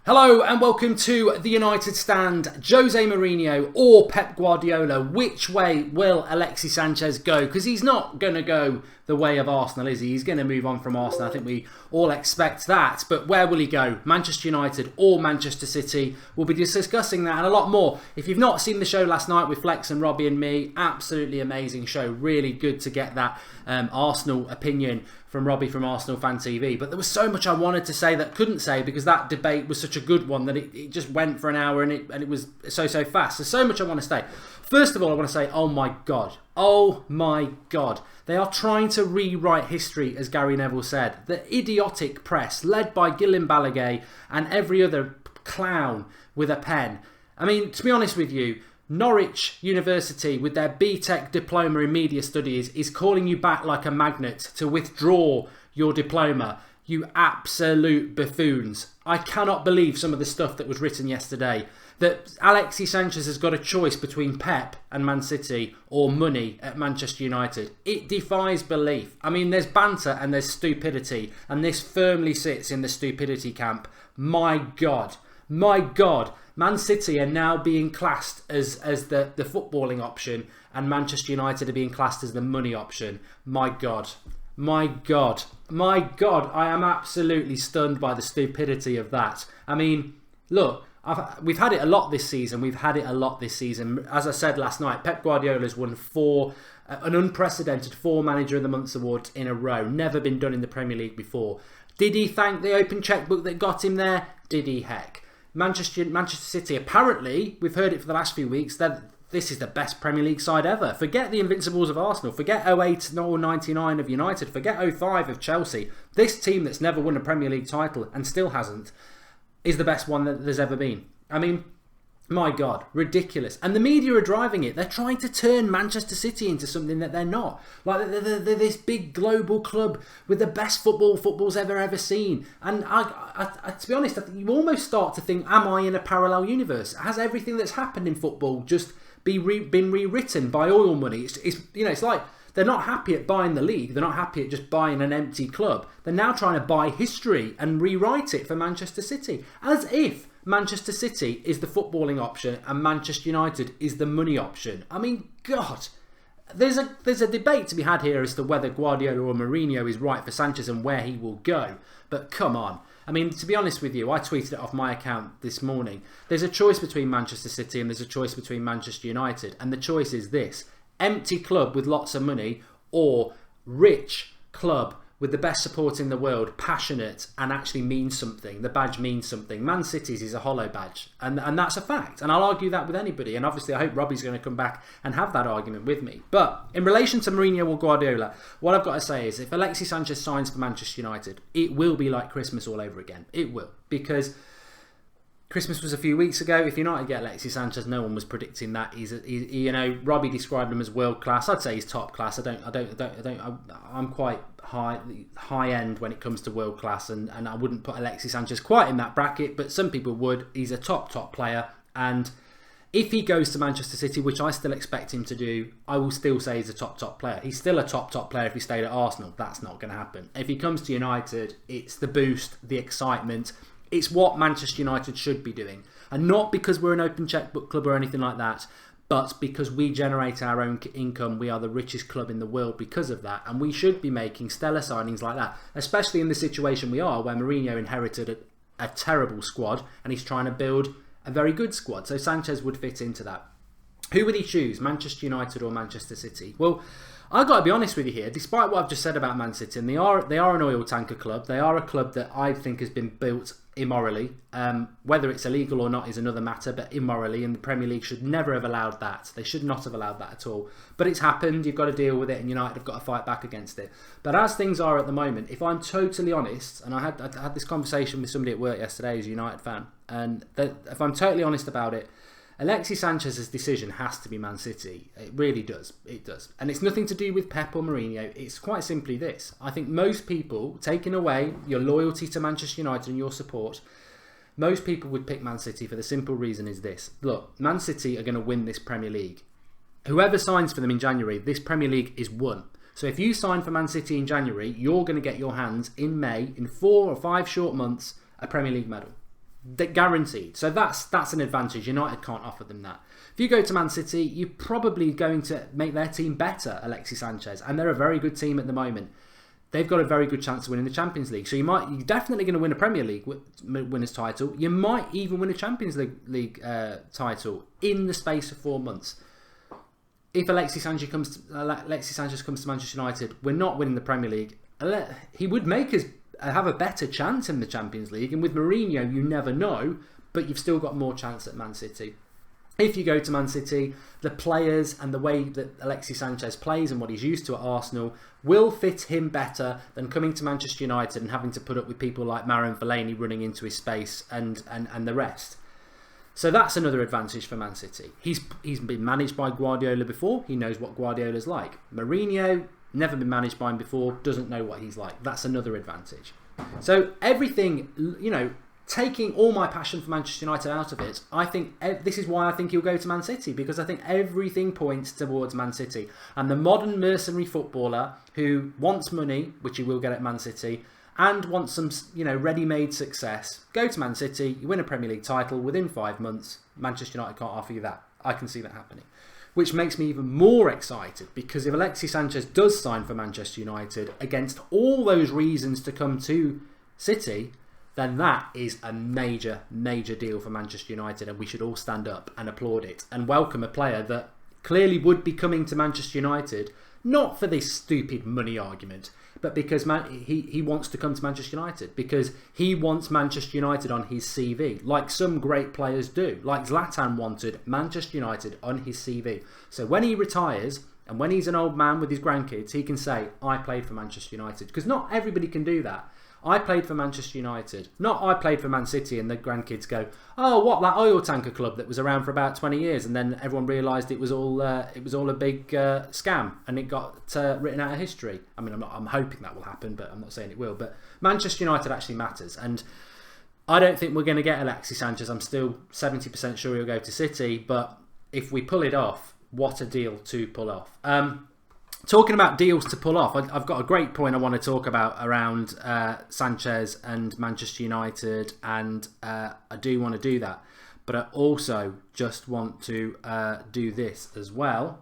Hello and welcome to the United Stand. Jose Mourinho or Pep Guardiola, which way will Alexis Sanchez go? Because he's not going to go the way of Arsenal, is he? He's going to move on from Arsenal. I think we all expect that. But where will he go? Manchester United or Manchester City? We'll be discussing that and a lot more. If you've not seen the show last night with Flex and Robbie and me, absolutely amazing show. Really good to get that Arsenal opinion from Robbie from Arsenal Fan TV. But there was so much I wanted to say that couldn't say because that debate was such a good one that it just went for an hour and it was so fast. There's so much I want to say. First of all, I want to say, oh my God. They are trying to rewrite history, as Gary Neville said. The idiotic press, led by Guillem Balaguer and every other clown with a pen. I mean, to be honest with you, Norwich University, with their BTEC diploma in media studies, is calling you back like a magnet to withdraw your diploma. You absolute buffoons. I cannot believe some of the stuff that was written yesterday. That Alexis Sanchez has got a choice between Pep and Man City or money at Manchester United. It defies belief. I mean, there's banter and there's stupidity, and this firmly sits in the stupidity camp. My God. Man City are now being classed as the footballing option, and Manchester United are being classed as the money option. My God, I am absolutely stunned by the stupidity of that. I mean, look, we've had it a lot this season. As I said last night, Pep Guardiola's won an unprecedented 4 Manager of the Month awards in a row. Never been done in the Premier League before. Did he thank the open checkbook that got him there? Did he heck? Manchester City, apparently, we've heard it for the last few weeks, that this is the best Premier League side ever. Forget the Invincibles of Arsenal. Forget 08 or 99 of United. Forget 05 of Chelsea. This team that's never won a Premier League title and still hasn't is the best one that there's ever been. I mean, my God, ridiculous. And the media are driving it. They're trying to turn Manchester City into something that they're not. Like, they're this big global club with the best football's ever seen. And I, to be honest, I think you almost start to think, am I in a parallel universe? Has everything that's happened in football just been rewritten by oil money? It's like they're not happy at buying the league. They're not happy at just buying an empty club. They're now trying to buy history and rewrite it for Manchester City. As if Manchester City is the footballing option and Manchester United is the money option. I mean, God, there's a debate to be had here as to whether Guardiola or Mourinho is right for Sanchez and where he will go. But come on. I mean, to be honest with you, I tweeted it off my account this morning. There's a choice between Manchester City and there's a choice between Manchester United. And the choice is this: empty club with lots of money or rich club with the best support in the world, passionate and actually means something. The badge means something. Man City's is a hollow badge. And that's a fact. And I'll argue that with anybody. And obviously I hope Robbie's going to come back and have that argument with me. But in relation to Mourinho or Guardiola, what I've got to say is if Alexis Sanchez signs for Manchester United, it will be like Christmas all over again. It will. Because Christmas was a few weeks ago. If United get Alexis Sanchez, no one was predicting that. Robbie described him as world class. I'd say he's top class. I'm quite high end when it comes to world class, and I wouldn't put Alexis Sanchez quite in that bracket, but some people would. He's a top player, and if he goes to Manchester City, which I still expect him to do, I will still say he's a top player. He's still a top player if he stayed at Arsenal. That's not going to happen. If he comes to United, it's the boost, the excitement. It's what Manchester United should be doing. And not because we're an open checkbook club or anything like that, but because we generate our own income. We are the richest club in the world because of that. And we should be making stellar signings like that, especially in the situation we are where Mourinho inherited a terrible squad and he's trying to build a very good squad. So Sanchez would fit into that. Who would he choose, Manchester United or Manchester City? Well, I've got to be honest with you here. Despite what I've just said about Man City, and they are an oil tanker club. They are a club that I think has been built immorally. Whether it's illegal or not is another matter, but immorally, and the Premier League should never have allowed that. They should not have allowed that at all. But it's happened. You've got to deal with it, and United have got to fight back against it. But as things are at the moment, if I'm totally honest, and I had this conversation with somebody at work yesterday who's a United fan, and if I'm totally honest about it, Alexis Sanchez's decision has to be Man City. It really does. It does. And it's nothing to do with Pep or Mourinho. It's quite simply this. I think most people, taking away your loyalty to Manchester United and your support, most people would pick Man City for the simple reason is this. Look, Man City are going to win this Premier League. Whoever signs for them in January, this Premier League is won. So if you sign for Man City in January, you're going to get your hands in May, in 4 or 5 short months, a Premier League medal. guaranteed. So that's an advantage. United can't offer them that. If you go to Man City, you're probably going to make their team better, Alexis Sanchez, and they're a very good team at the moment. They've got a very good chance of winning the Champions League. So you're definitely going to win a Premier League winners title. You might even win a Champions League title in the space of 4 months. If Alexis Sanchez comes to Manchester United, we're not winning the Premier League. He would make us have a better chance in the Champions League. And with Mourinho, you never know, but you've still got more chance at Man City. If you go to Man City, the players and the way that Alexis Sanchez plays and what he's used to at Arsenal will fit him better than coming to Manchester United and having to put up with people like Marouane Fellaini running into his space and the rest. So that's another advantage for Man City. He's been managed by Guardiola before. He knows what Guardiola's like. Mourinho, never been managed by him before, doesn't know what he's like. That's another advantage. So everything, taking all my passion for Manchester United out of it, I think this is why I think he'll go to Man City, because I think everything points towards Man City. And the modern mercenary footballer who wants money, which he will get at Man City, and wants some, ready-made success, go to Man City, you win a Premier League title within 5 months. Manchester United can't offer you that. I can see that happening. Which makes me even more excited, because if Alexis Sanchez does sign for Manchester United against all those reasons to come to City, then that is a major, major deal for Manchester United, and we should all stand up and applaud it and welcome a player that clearly would be coming to Manchester United, not for this stupid money argument, but because he wants to come to Manchester United, because he wants Manchester United on his CV, like some great players do, like Zlatan wanted Manchester United on his CV. So when he retires, and when he's an old man with his grandkids, he can say, I played for Manchester United, because not everybody can do that. I played for Manchester United. Not I played for Man City, and the grandkids go, oh, what, that oil tanker club that was around for about 20 years, and then everyone realised it was all a big scam, and it got written out of history. I mean, I'm hoping that will happen, but I'm not saying it will. But Manchester United actually matters, and I don't think we're going to get Alexis Sanchez. I'm still 70% sure he'll go to City, but if we pull it off, what a deal to pull off. Talking about deals to pull off, I've got a great point I want to talk about around Sanchez and Manchester United, and I do want to do that. But I also just want to do this as well,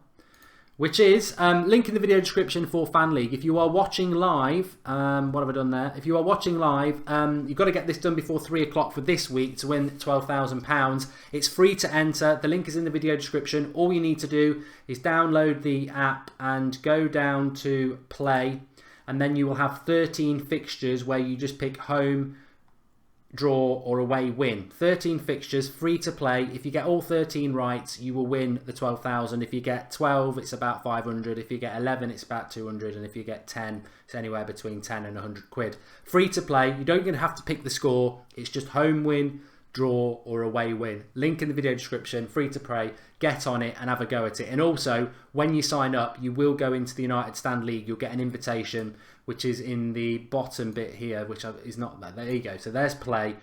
which is link in the video description for Fan League. If you are watching live, what have I done there? If you are watching live, you've got to get this done before 3 o'clock for this week to win £12,000. It's free to enter. The link is in the video description. All you need to do is download the app and go down to play, and then you will have 13 fixtures where you just pick home, draw or away win. 13 fixtures, free to play. If you get all 13 right, you will win the 12,000. If you get 12, it's about 500. If you get 11, it's about 200. And if you get 10, it's anywhere between 10 and 100 quid. Free to play. You don't even have to pick the score. It's just home win, draw or away win. Link in the video description. Free to play. Get on it and have a go at it. And also, when you sign up, you will go into the United Stand League. You'll get an invitation, which is in the bottom bit here, which is not there. There you go. So there's play.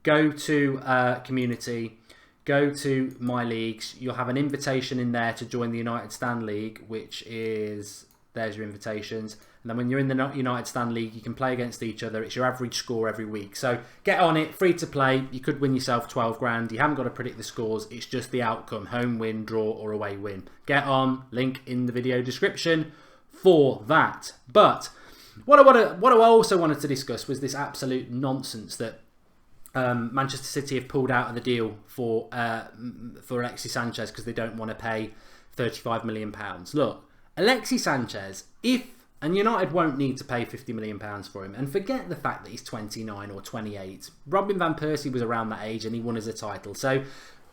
Go to community. Go to my leagues. You'll have an invitation in there to join the United Stand League, which is, there's your invitations. And then when you're in the United Stand League, you can play against each other. It's your average score every week. So get on it, free to play. You could win yourself 12 grand. You haven't got to predict the scores. It's just the outcome, home win, draw or away win. Get on, link in the video description for that. But what I also wanted to discuss was this absolute nonsense that Manchester City have pulled out of the deal for Alexis Sanchez because they don't want to pay £35 million. Look, Alexis Sanchez, and United won't need to pay £50 million for him. And forget the fact that he's 29 or 28. Robin van Persie was around that age and he won us a title. So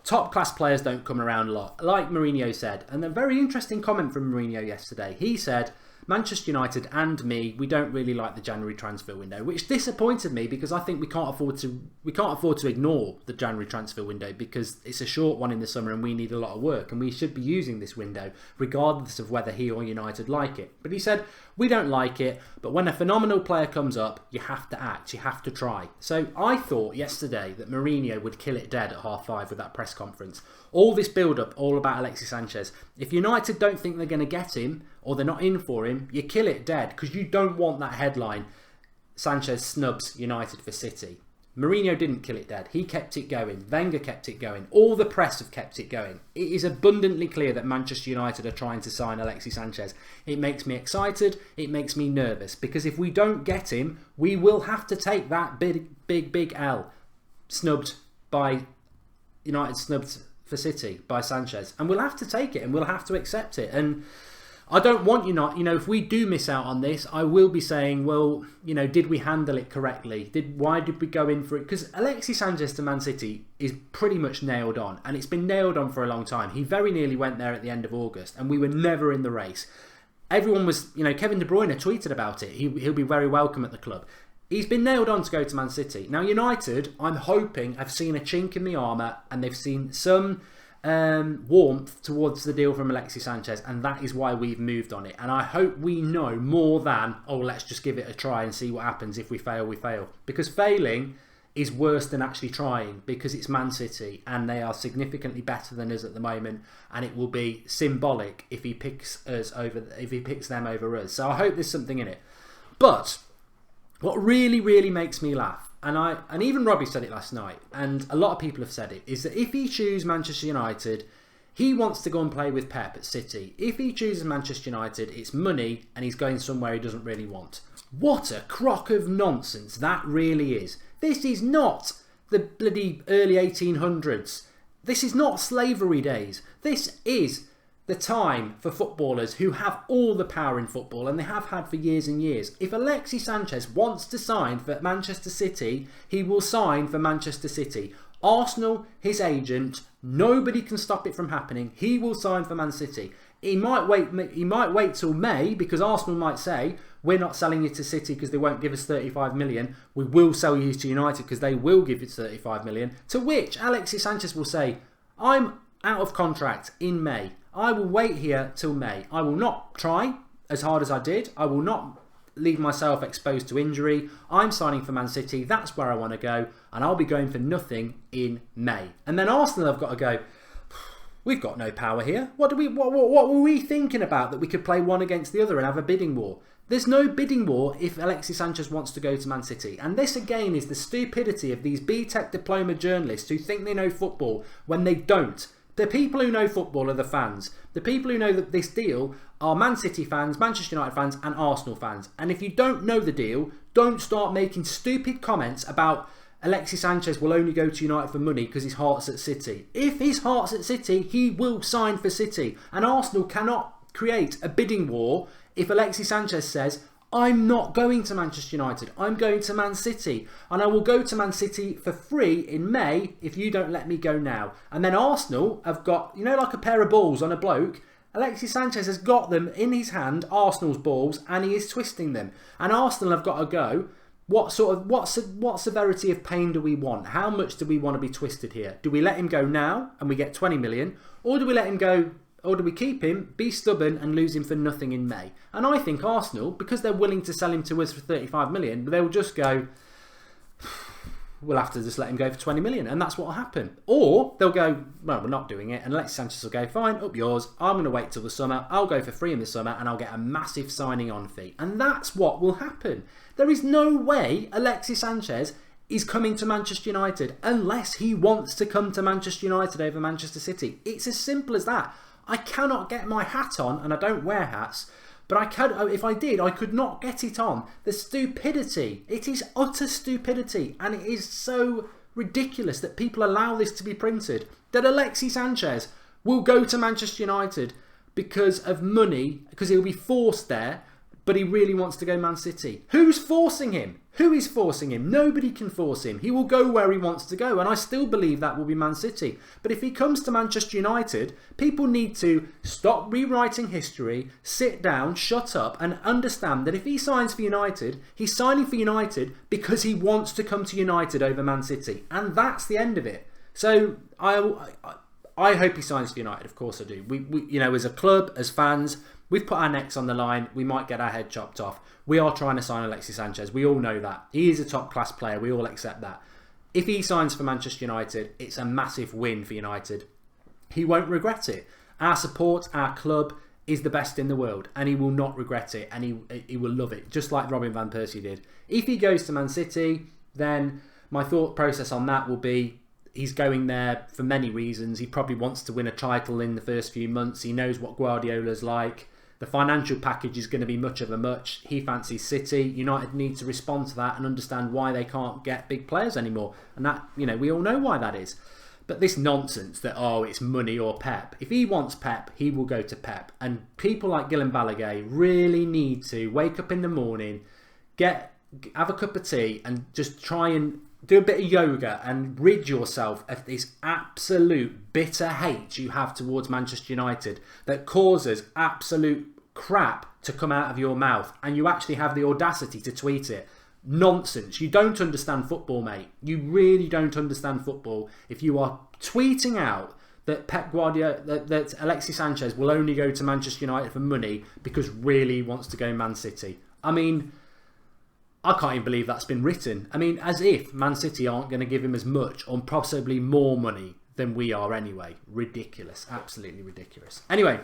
top class players don't come around a lot. Like Mourinho said, and a very interesting comment from Mourinho yesterday. He said, Manchester United and me, we don't really like the January transfer window, which disappointed me because I think we can't afford to ignore the January transfer window because it's a short one in the summer and we need a lot of work and we should be using this window regardless of whether he or United like it. But he said, we don't like it, but when a phenomenal player comes up, you have to act, you have to try. So I thought yesterday that Mourinho would kill it dead at 5:30 with that press conference. All this build-up, all about Alexis Sanchez. If United don't think they're going to get him, or they're not in for him, you kill it dead, because you don't want that headline, Sanchez snubs United for City. Mourinho didn't kill it dead. He kept it going. Wenger kept it going. All the press have kept it going. It is abundantly clear that Manchester United are trying to sign Alexis Sanchez. It makes me excited. It makes me nervous. Because if we don't get him, we will have to take that big L. Snubbed by United, snubbed for City by Sanchez. And we'll have to take it and we'll have to accept it. And I don't want if we do miss out on this, I will be saying, well, did we handle it correctly? Why did we go in for it? Because Alexis Sanchez to Man City is pretty much nailed on, and it's been nailed on for a long time. He very nearly went there at the end of August, and we were never in the race. Everyone was, Kevin De Bruyne tweeted about it. He'll be very welcome at the club. He's been nailed on to go to Man City. Now, United, I'm hoping, have seen a chink in the armour, and they've seen some warmth towards the deal from Alexis Sanchez, and that is why we've moved on it. And I hope we know more than, let's just give it a try and see what happens. If we fail, we fail. Because failing is worse than actually trying, because it's Man City and they are significantly better than us at the moment, and it will be symbolic if he picks them over us. So I hope there's something in it. But what really makes me laugh, and even Robbie said it last night, and a lot of people have said it, is that if he chooses Manchester United, he wants to go and play with Pep at City. If he chooses Manchester United, it's money and he's going somewhere he doesn't really want. What a crock of nonsense that really is. This is not the bloody early 1800s. This is not slavery days. This is the time for footballers who have all the power in football, and they have had for years and years. If Alexis Sanchez wants to sign for Manchester City, he will sign for Manchester City. Arsenal, his agent, nobody can stop it from happening. He will sign for Man City. He might wait till May, because Arsenal might say, we're not selling you to City because they won't give us 35 million. We will sell you to United because they will give you 35 million. To which Alexis Sanchez will say, I'm out of contract in May. I will wait here till May. I will not try as hard as I did. I will not leave myself exposed to injury. I'm signing for Man City. That's where I want to go. And I'll be going for nothing in May. And then Arsenal have got to go, we've got no power here. What were we thinking about, that we could play one against the other and have a bidding war? There's no bidding war if Alexis Sanchez wants to go to Man City. And this again is the stupidity of these BTEC diploma journalists who think they know football when they don't. The people who know football are the fans. The people who know that this deal are Man City fans, Manchester United fans and Arsenal fans. And if you don't know the deal, don't start making stupid comments about Alexis Sanchez will only go to United for money because his heart's at City. If his heart's at City, he will sign for City. And Arsenal cannot create a bidding war if Alexis Sanchez says, I'm not going to Manchester United. I'm going to Man City. And I will go to Man City for free in May if you don't let me go now. And then Arsenal have got, like a pair of balls on a bloke. Alexis Sanchez has got them in his hand, Arsenal's balls, and he is twisting them. And Arsenal have got to go, what severity of pain do we want? How much do we want to be twisted here? Do we let him go now and we get 20 million? Or do we let him go, or do we keep him, be stubborn and lose him for nothing in May? And I think Arsenal, because they're willing to sell him to us for 35 million, they'll just go, we'll have to just let him go for 20 million. And that's what will happen. Or they'll go, well, we're not doing it. And Alexis Sanchez will go, fine, up yours. I'm going to wait till the summer. I'll go for free in the summer and I'll get a massive signing on fee. And that's what will happen. There is no way Alexis Sanchez is coming to Manchester United unless he wants to come to Manchester United over Manchester City. It's as simple as that. I cannot get my hat on, and I don't wear hats, but I can. If I did, I could not get it on. The stupidity. It is utter stupidity, and it is so ridiculous that people allow this to be printed. That Alexis Sanchez will go to Manchester United because of money, because he'll be forced there, but he really wants to go Man City. Who's forcing him? Who is forcing him? Nobody can force him. He will go where he wants to go, and I still believe that will be Man City. But if he comes to Manchester United, people need to stop rewriting history, sit down, shut up, and understand that if he signs for United, he's signing for United because he wants to come to United over Man City. And that's the end of it. So I hope he signs for United, of course I do. We as a club, as fans, we've put our necks on the line. We might get our head chopped off. We are trying to sign Alexis Sanchez. We all know that. He is a top-class player. We all accept that. If he signs for Manchester United, it's a massive win for United. He won't regret it. Our support, our club, is the best in the world, and he will not regret it, and he will love it, just like Robin van Persie did. If he goes to Man City, then my thought process on that will be he's going there for many reasons. He probably wants to win a title in the first few months. He knows what Guardiola's like. The financial package is going to be much of a much. He fancies City. United need to respond to that and understand why they can't get big players anymore. And that, we all know why that is. But this nonsense that, it's money or Pep. If he wants Pep, he will go to Pep. And people like Guillem Balaguer really need to wake up in the morning, have a cup of tea and just try and do a bit of yoga and rid yourself of this absolute bitter hate you have towards Manchester United that causes absolute crap to come out of your mouth, and you actually have the audacity to tweet it. Nonsense. You don't understand football, mate. You really don't understand football if you are tweeting out that Pep Guardiola, that Alexis Sanchez will only go to Manchester United for money because really he wants to go Man City. I mean, I can't even believe that's been written. I mean, as if Man City aren't going to give him as much or possibly more money than we are anyway. Ridiculous. Absolutely ridiculous. Anyway,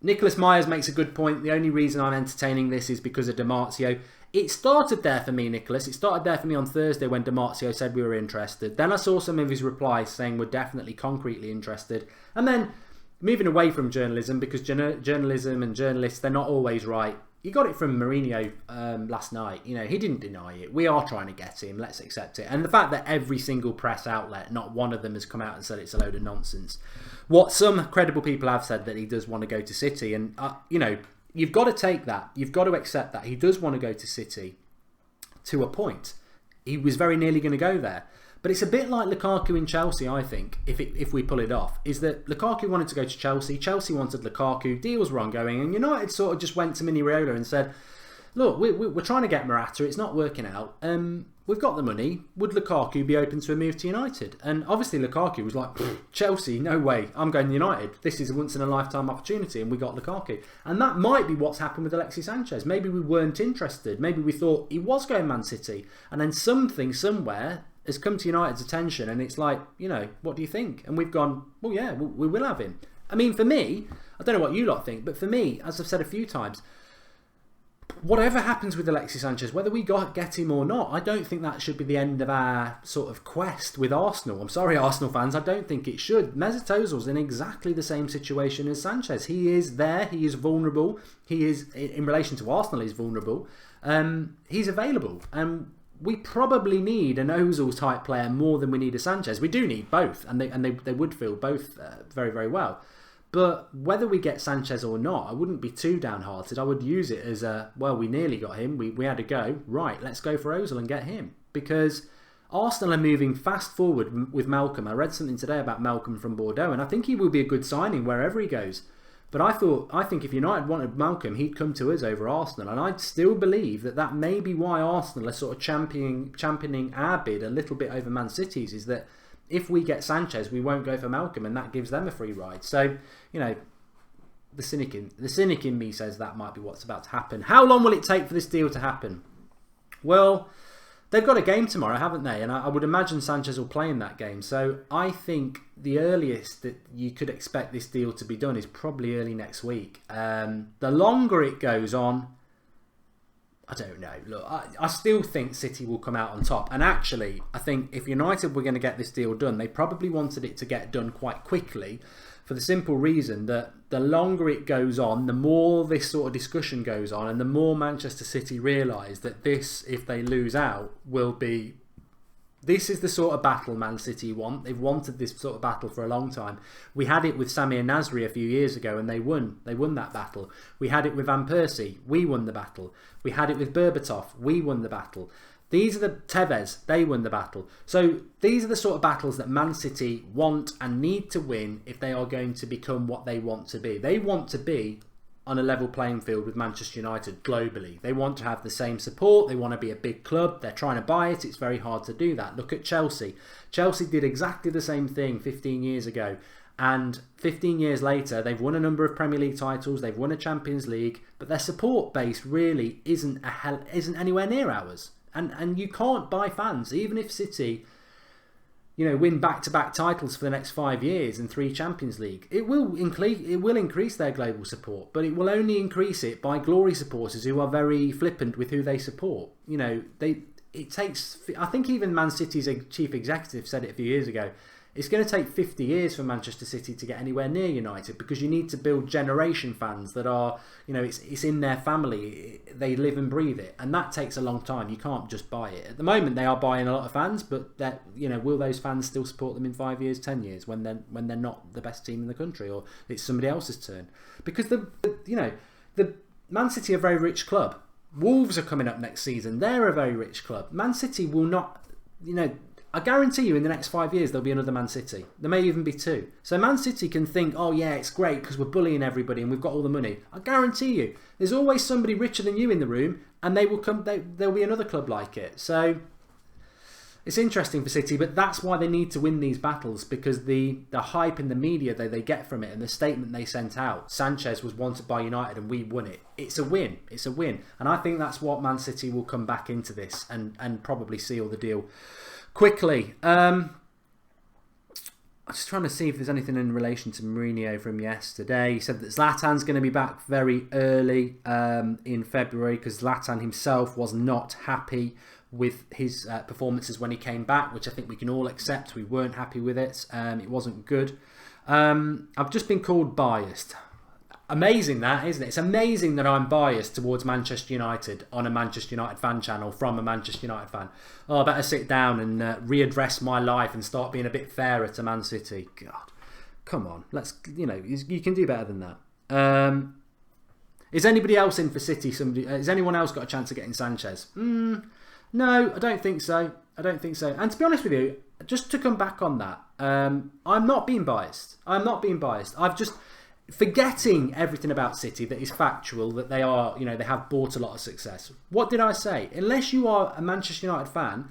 Nicholas Myers makes a good point. The only reason I'm entertaining this is because of Di Marzio. It started there for me, Nicholas. It started there for me on Thursday when Di Marzio said we were interested. Then I saw some of his replies saying we're definitely concretely interested. And then moving away from journalism, because journalism and journalists, they're not always right. You got it from Mourinho last night. He didn't deny it. We are trying to get him. Let's accept it. And the fact that every single press outlet, not one of them has come out and said it's a load of nonsense. What some credible people have said that he does want to go to City. And, you've got to take that. You've got to accept that. He does want to go to City to a point. He was very nearly going to go there. But it's a bit like Lukaku in Chelsea, I think, if we pull it off. Is that Lukaku wanted to go to Chelsea. Chelsea wanted Lukaku. Deals were ongoing. And United sort of just went to Mini Raiola and said, look, we're trying to get Morata. It's not working out. We've got the money. Would Lukaku be open to a move to United? And obviously Lukaku was like, Chelsea, no way. I'm going to United. This is a once-in-a-lifetime opportunity. And we got Lukaku. And that might be what's happened with Alexis Sanchez. Maybe we weren't interested. Maybe we thought he was going Man City. And then something somewhere has come to United's attention. And it's like, what do you think? And we've gone, well, yeah, we will have him. I mean, for me, I don't know what you lot think, but for me, as I've said a few times, whatever happens with Alexis Sanchez, whether we get him or not, I don't think that should be the end of our sort of quest with Arsenal. I'm sorry, Arsenal fans, I don't think it should. Mesut Ozil's in exactly the same situation as Sanchez. He is there, he is vulnerable. He is, in relation to Arsenal, he's vulnerable. He's available. And we probably need an Ozil type player more than we need a Sanchez. We do need both, and they would feel both very, very well. But whether we get Sanchez or not, I wouldn't be too downhearted. I would use it as we nearly got him. We had to go. Right, let's go for Ozil and get him. Because Arsenal are moving fast forward with Malcolm. I read something today about Malcolm from Bordeaux, and I think he will be a good signing wherever he goes. But I think if United wanted Malcolm, he'd come to us over Arsenal. And I still believe that may be why Arsenal are sort of championing our bid a little bit over Man City's, is that if we get Sanchez, we won't go for Malcolm, and that gives them a free ride. So, the cynic in me says that might be what's about to happen. How long will it take for this deal to happen? Well, they've got a game tomorrow, haven't they? And I would imagine Sanchez will play in that game. So I think the earliest that you could expect this deal to be done is probably early next week. The longer it goes on, I don't know. Look, I still think City will come out on top. And actually, I think if United were going to get this deal done, they probably wanted it to get done quite quickly, for the simple reason that the longer it goes on, the more this sort of discussion goes on, and the more Manchester City realise that this, if they lose out, will be... This is the sort of battle Man City want. They've wanted this sort of battle for a long time. We had it with Samir Nasri a few years ago, and they won. They won that battle. We had it with Van Persie. We won the battle. We had it with Berbatov. We won the battle. These are the Tevez. They won the battle. So these are the sort of battles that Man City want and need to win if they are going to become what they want to be. They want to be on a level playing field with Manchester United globally. They want to have the same support. They want to be a big club. They're trying to buy it. It's very hard to do that. Look at Chelsea. Chelsea did exactly the same thing 15 years ago. And 15 years later, they've won a number of Premier League titles. They've won a Champions League. But their support base really isn't anywhere near ours. And you can't buy fans. Even if City, win back-to-back titles for the next 5 years and 3 Champions League, it will increase their global support, but it will only increase it by glory supporters who are very flippant with who they support. it takes. I think even Man City's chief executive said it a few years ago. It's going to take 50 years for Manchester City to get anywhere near United, because you need to build generation fans that are, it's in their family. They live and breathe it. And that takes a long time. You can't just buy it. At the moment, they are buying a lot of fans, but that, will those fans still support them in 5 years, 10 years when they're not the best team in the country, or it's somebody else's turn? Because the Man City are a very rich club. Wolves are coming up next season. They're a very rich club. Man City will not, I guarantee you in the next 5 years there'll be another Man City. There may even be two. So Man City can think, oh yeah, it's great because we're bullying everybody and we've got all the money. I guarantee you, there's always somebody richer than you in the room, and they will come. There'll be another club like it. So it's interesting for City, but that's why they need to win these battles, because the hype in the media that they get from it, and the statement they sent out, Sanchez was wanted by United and we won it. It's a win. It's a win. And I think that's what Man City will come back into this and probably seal the deal quickly. I'm just trying to see if there's anything in relation to Mourinho from yesterday. He said that Zlatan's going to be back very early in February, because Zlatan himself was not happy with his performances when he came back, which I think we can all accept. We weren't happy with it. It wasn't good. I've just been called biased. Amazing that, isn't it? It's amazing that I'm biased towards Manchester United on a Manchester United fan channel from a Manchester United fan. Oh, I better sit down and readdress my life and start being a bit fairer to Man City. God, come on. You can do better than that. Is anybody else in for City? Has anyone else got a chance of getting Sanchez? No, I don't think so. And to be honest with you, just to come back on that, I'm not being biased. I've just... forgetting everything about City that is factual, that they are, they have bought a lot of success. What did I say? Unless you are a Manchester United fan,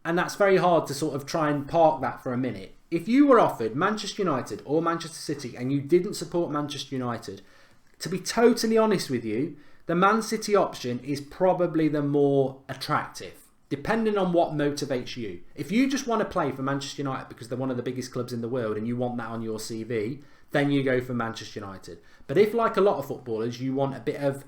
and that's very hard to sort of try and park that for a minute. If you were offered Manchester United or Manchester City and you didn't support Manchester United, to be totally honest with you, the Man City option is probably the more attractive, depending on what motivates you. If you just want to play for Manchester United because they're one of the biggest clubs in the world and you want that on your CV, then you go for Manchester United. But if, like a lot of footballers, you want a bit of,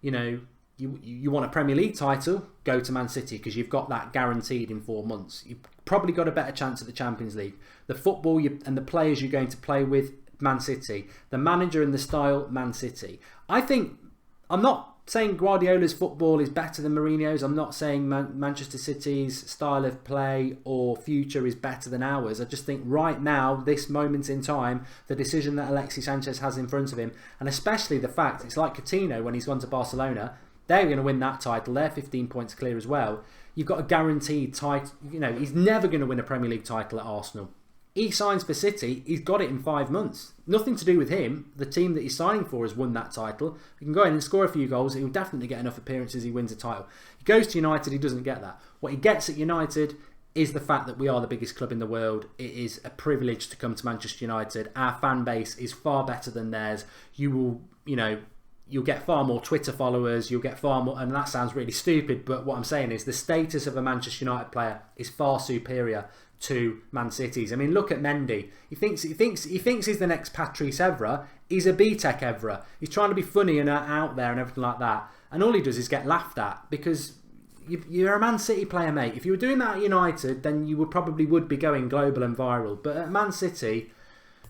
you want a Premier League title, go to Man City, because you've got that guaranteed in 4 months. You've probably got a better chance at the Champions League. The football and the players you're going to play with, Man City. The manager and the style, Man City. I'm not saying Guardiola's football is better than Mourinho's. I'm not saying Manchester City's style of play or future is better than ours. I just think right now, this moment in time, the decision that Alexis SANCHEZ has in front of him, and especially the fact, it's like Coutinho when he's gone to Barcelona, they're going to win that title. They're 15 points clear as well. You've got a guaranteed title. He's never going to win a Premier League title at Arsenal. He signs for City, he's got it in 5 months. Nothing to do with him. The team that he's signing for has won that title. He can go in and score a few goals. He'll definitely get enough appearances, he wins a title. He goes to United, he doesn't get that. What he gets at United is the fact that we are the biggest club in the world. It is a privilege to come to Manchester United. Our fan base is far better than theirs. You will, you'll get far more Twitter followers, you'll get far more, and that sounds really stupid, but what I'm saying is the status of a Manchester United player is far superior to Man City's. I mean, look at Mendy. He thinks he's the next Patrice Evra. He's a B-Tech Evra. He's trying to be funny and out there and everything like that. And all he does is get laughed at, because you're a Man City player, mate. If you were doing that at United, then you would be going global and viral. But at Man City,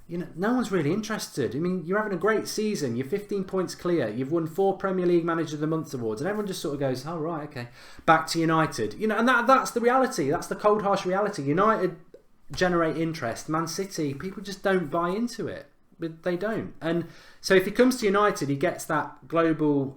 no one's really interested. I mean, you're having a great season. You're 15 points clear. You've won 4 Premier League Manager of the Month awards, and everyone just sort of goes, "Oh right, okay." Back to United, and that's the reality. That's the cold, harsh reality. United generate interest. Man City, people just don't buy into it. But they don't. And so if he comes to United, he gets that global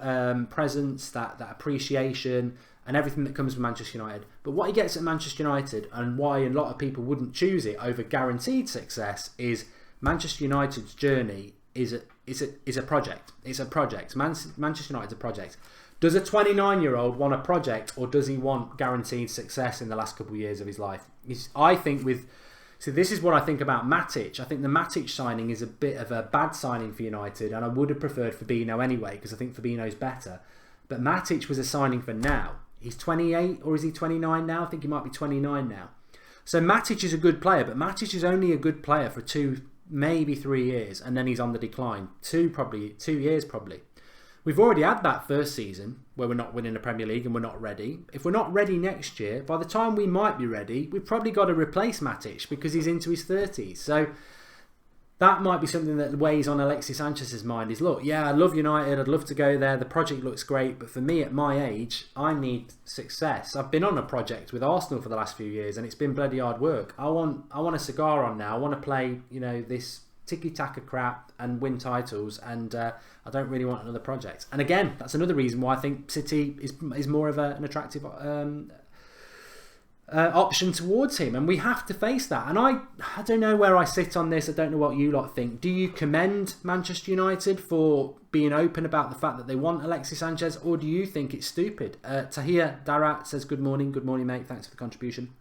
presence, that appreciation, and everything that comes from Manchester United. But what he gets at Manchester United, and why a lot of people wouldn't choose it over guaranteed success, is Manchester United's journey is a project. It's a project. Manchester United's a project. Does a 29-year-old want a project, or does he want guaranteed success in the last couple of years of his life? This is what I think about Matic. I think the Matic signing is a bit of a bad signing for United, and I would have preferred Fabinho anyway, because I think Fabinho's better. But Matic was a signing for now. He's 28, or is he 29 now? I think he might be 29 now. So Matic is a good player, but Matic is only a good player for 2, maybe 3 years, and then he's on the decline. 2 years probably. We've already had that first season where we're not winning the Premier League and we're not ready. If we're not ready next year, by the time we might be ready, we've probably got to replace Matic because he's into his 30s. So that might be something that weighs on Alexis Sanchez's mind is, look, yeah, I love United, I'd love to go there, the project looks great, but for me at my age, I need success. I've been on a project with Arsenal for the last few years and it's been bloody hard work. I want a cigar on now. I want to play, this tiki-taka crap and win titles, and I don't really want another project. And again, that's another reason why I think City is more of an attractive option towards him, and we have to face that. And I don't know where I sit on this. I don't know what you lot think. Do you commend Manchester United for being open about the fact that they want Alexis Sanchez, or do you think it's stupid? Tahir Darat says good morning mate, thanks for the contribution.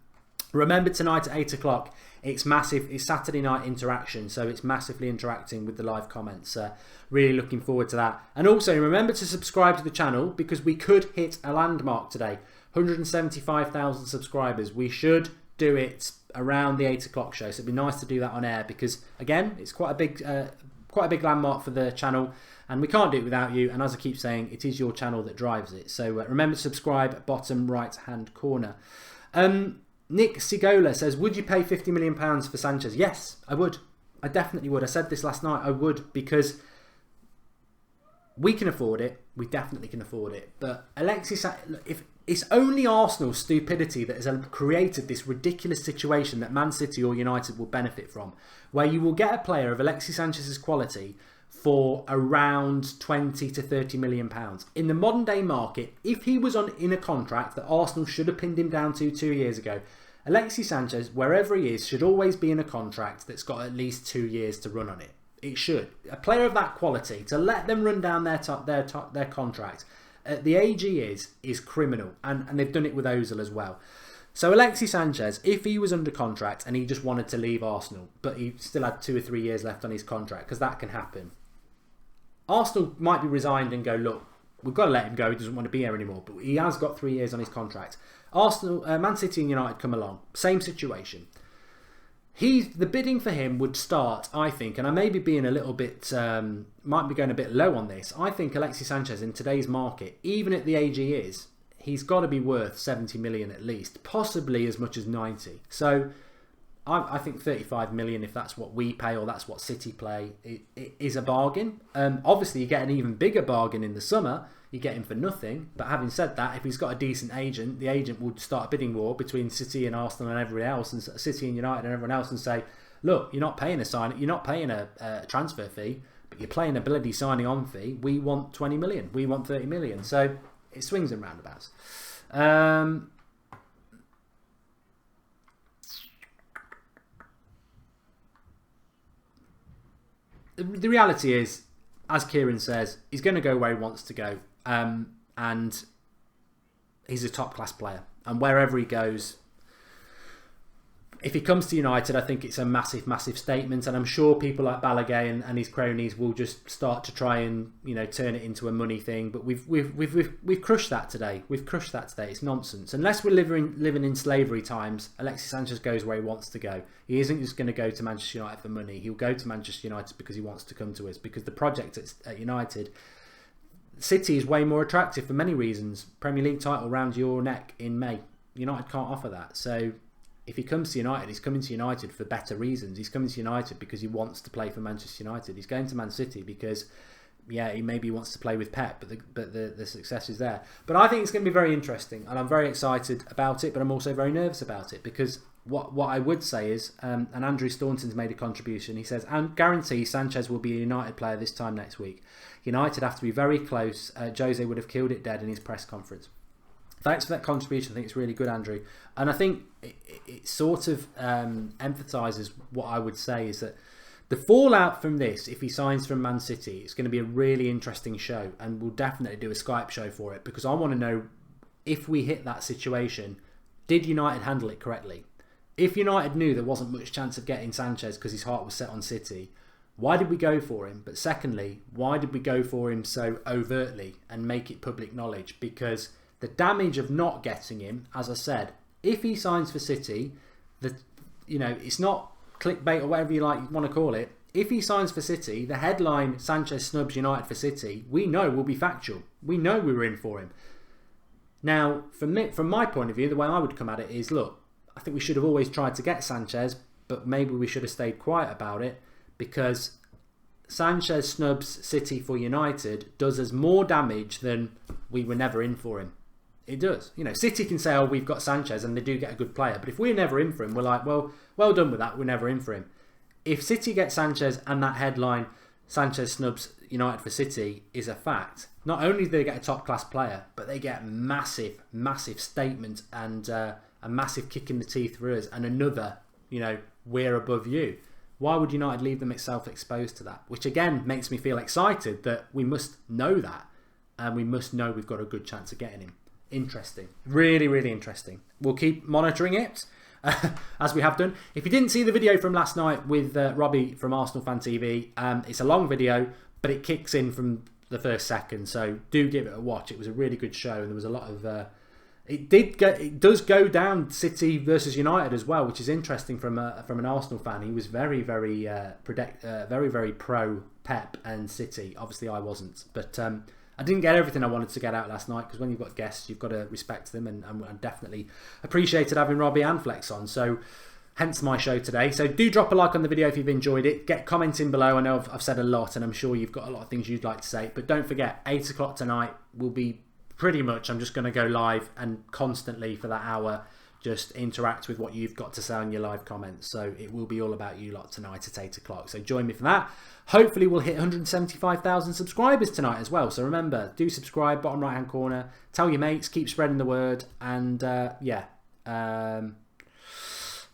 Remember tonight at 8 o'clock, it's massive, it's Saturday night interaction, so it's massively interacting with the live comments. Really looking forward to that. And also remember to subscribe to the channel because we could hit a landmark today. 175,000 subscribers. We should do it around the 8 o'clock show, so it'd be nice to do that on air because again, it's quite a big landmark for the channel, and we can't do it without you. And as I keep saying, it is your channel that drives it. So remember to subscribe, bottom right hand corner. Nick Sigola says, would you pay £50 million for Sanchez? Yes, I would. I definitely would. I said this last night. I would, because we can afford it. We definitely can afford it. But Alexis, if it's only Arsenal's stupidity that has created this ridiculous situation that Man City or United will benefit from, where you will get a player of Alexis Sanchez's quality for around 20 to 30 million pounds. In the modern day market, if he was in a contract that Arsenal should have pinned him down to 2 years ago, Alexis Sanchez, wherever he is, should always be in a contract that's got at least 2 years to run on it. It should. A player of that quality, to let them run down their contract at the age he is criminal. And they've done it with Ozil as well. So Alexis Sanchez, if he was under contract and he just wanted to leave Arsenal, but he still had 2 or 3 years left on his contract, because that can happen, Arsenal might be resigned and go, look, we've got to let him go, he doesn't want to be here anymore, but he has got 3 years on his contract. Arsenal, Man City and United come along, same situation. The bidding for him would start, I think, and I may be being a little bit, might be going a bit low on this. I think Alexis Sanchez in today's market, even at the age he is, he's got to be worth 70 million at least, possibly as much as 90. So I think 35 million, if that's what we pay or that's what City play, it is a bargain. Obviously, you get an even bigger bargain in the summer. You get him for nothing. But having said that, if he's got a decent agent, the agent would start a bidding war between City and Arsenal and everyone else, and City and United and everyone else, and say, look, you're not paying you're not paying a transfer fee, but you're paying a bloody signing on fee. We want 20 million. We want 30 million. So it swings and roundabouts. The reality is, as Kieran says, he's going to go where he wants to go. And he's a top class player, and wherever he goes, if he comes to United, I think it's a massive statement, and I'm sure people like Balogun and his cronies will just start to try and turn it into a money thing. But we've crushed that today. We've crushed that today. It's nonsense. Unless we're living in slavery times, Alexis Sanchez goes where he wants to go. He isn't just going to go to Manchester United for money. He'll go to Manchester United because he wants to come to us. Because the project at United, City is way more attractive for many reasons. Premier League title round your neck in May. United can't offer that. So if he comes to United, he's coming to United for better reasons. He's coming to United because he wants to play for Manchester United. He's going to Man City because, yeah, he maybe wants to play with Pep, but the success is there. But I think it's going to be very interesting, and I'm very excited about it, but I'm also very nervous about it, because what I would say is, and Andrew Staunton's made a contribution, he says, and guarantee Sanchez will be a United player this time next week. United have to be very close. Jose would have killed it dead in his press conference. Thanks for that contribution. I think it's really good, Andrew. And I think it sort of emphasises what I would say is that the fallout from this, if he signs from Man City, it's going to be a really interesting show, and we'll definitely do a Skype show for it, because I want to know, if we hit that situation, did United handle it correctly? If United knew there wasn't much chance of getting Sanchez because his heart was set on City, why did we go for him? But secondly, why did we go for him so overtly and make it public knowledge? Because the damage of not getting him, as I said, if he signs for City, it's not clickbait or whatever you want to call it. if he signs for City, the headline Sanchez snubs United for City, we know will be factual. We know we were in for him. Now, from my point of view, the way I would come at it is, look, I think we should have always tried to get Sanchez, but maybe we should have stayed quiet about it, because Sanchez snubs City for United does us more damage than we were never in for him. It does. You know, City can say, oh, we've got Sanchez, and they do get a good player. But if we're never in for him, we're like, well done with that. We're never in for him. If City get Sanchez and that headline, Sanchez snubs United for City, is a fact, not only do they get a top-class player, but they get massive, massive statement and a massive kick in the teeth for us, and another, you know, we're above you. Why would United leave them itself exposed to that? Which again makes me feel excited that we must know that, and we must know we've got a good chance of getting him. Interesting. Really, really interesting. We'll keep monitoring it, as we have done. If you didn't see the video from last night with Robbie from Arsenal Fan TV, it's a long video, but it kicks in from the first second, so do give it a watch. It was a really good show, and there was a lot of... It does go down City versus United as well, which is interesting from an Arsenal fan. He was very, very pro Pep and City. Obviously, I wasn't, but I didn't get everything I wanted to get out last night, because when you've got guests, you've got to respect them, and I definitely appreciated having Robbie and Flex on. So, hence my show today. So do drop a like on the video if you've enjoyed it. Get comments in below. I know I've said a lot, and I'm sure you've got a lot of things you'd like to say. But don't forget, 8 o'clock tonight will be pretty much, I'm just going to go live and constantly for that hour just interact with what you've got to say on your live comments. So it will be all about you lot tonight at 8 o'clock. So join me for that. Hopefully we'll hit 175,000 subscribers tonight as well. So remember, do subscribe, bottom right hand corner. Tell your mates, keep spreading the word. And yeah.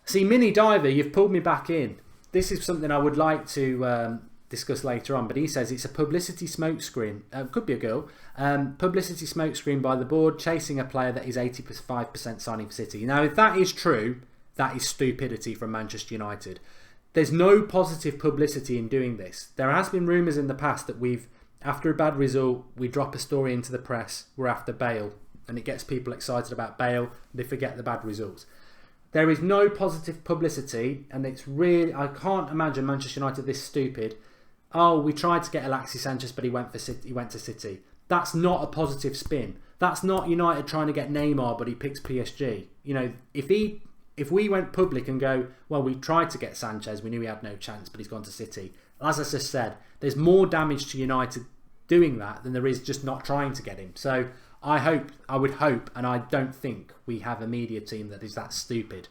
See, Mini Diver, you've pulled me back in. This is something I would like to discuss later on, but he says it's a publicity smokescreen. Could be a girl. Publicity smokescreen by the board chasing a player that is 85% signing for City. Now, if that is true, that is stupidity from Manchester United. There's no positive publicity in doing this. There has been rumours in the past that after a bad result, we drop a story into the press, we're after Bale, and it gets people excited about Bale, they forget the bad results. There is no positive publicity, and it's really, I can't imagine Manchester United this stupid. Oh, we tried to get Alexis SANCHEZ, but he went to City. That's not a positive spin. That's not United trying to get Neymar, but he picks PSG. You know, if we went public and go, well, we tried to get Sanchez, we knew he had no chance, but he's gone to City. As I just said, there's more damage to United doing that than there is just not trying to get him. So I would hope, and I don't think we have a media team that is that stupid.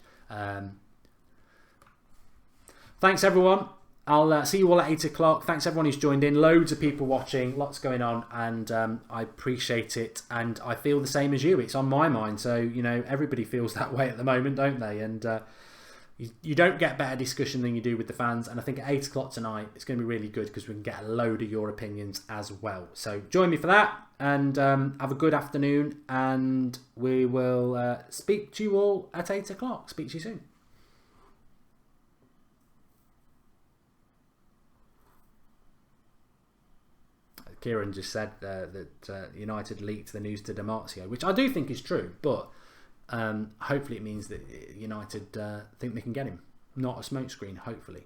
Thanks everyone. I'll see you all at 8 o'clock. Thanks everyone who's joined in. Loads of people watching. Lots going on. And I appreciate it. And I feel the same as you. It's on my mind. So, you know, everybody feels that way at the moment, don't they? And you don't get better discussion than you do with the fans. And I think at 8 o'clock tonight, it's going to be really good because we can get a load of your opinions as well. So join me for that. And have a good afternoon. And we will speak to you all at 8 o'clock. Speak to you soon. Kieran just said that United leaked the news to Demarcio, which I do think is true, but hopefully it means that United think they can get him. Not a smokescreen, hopefully.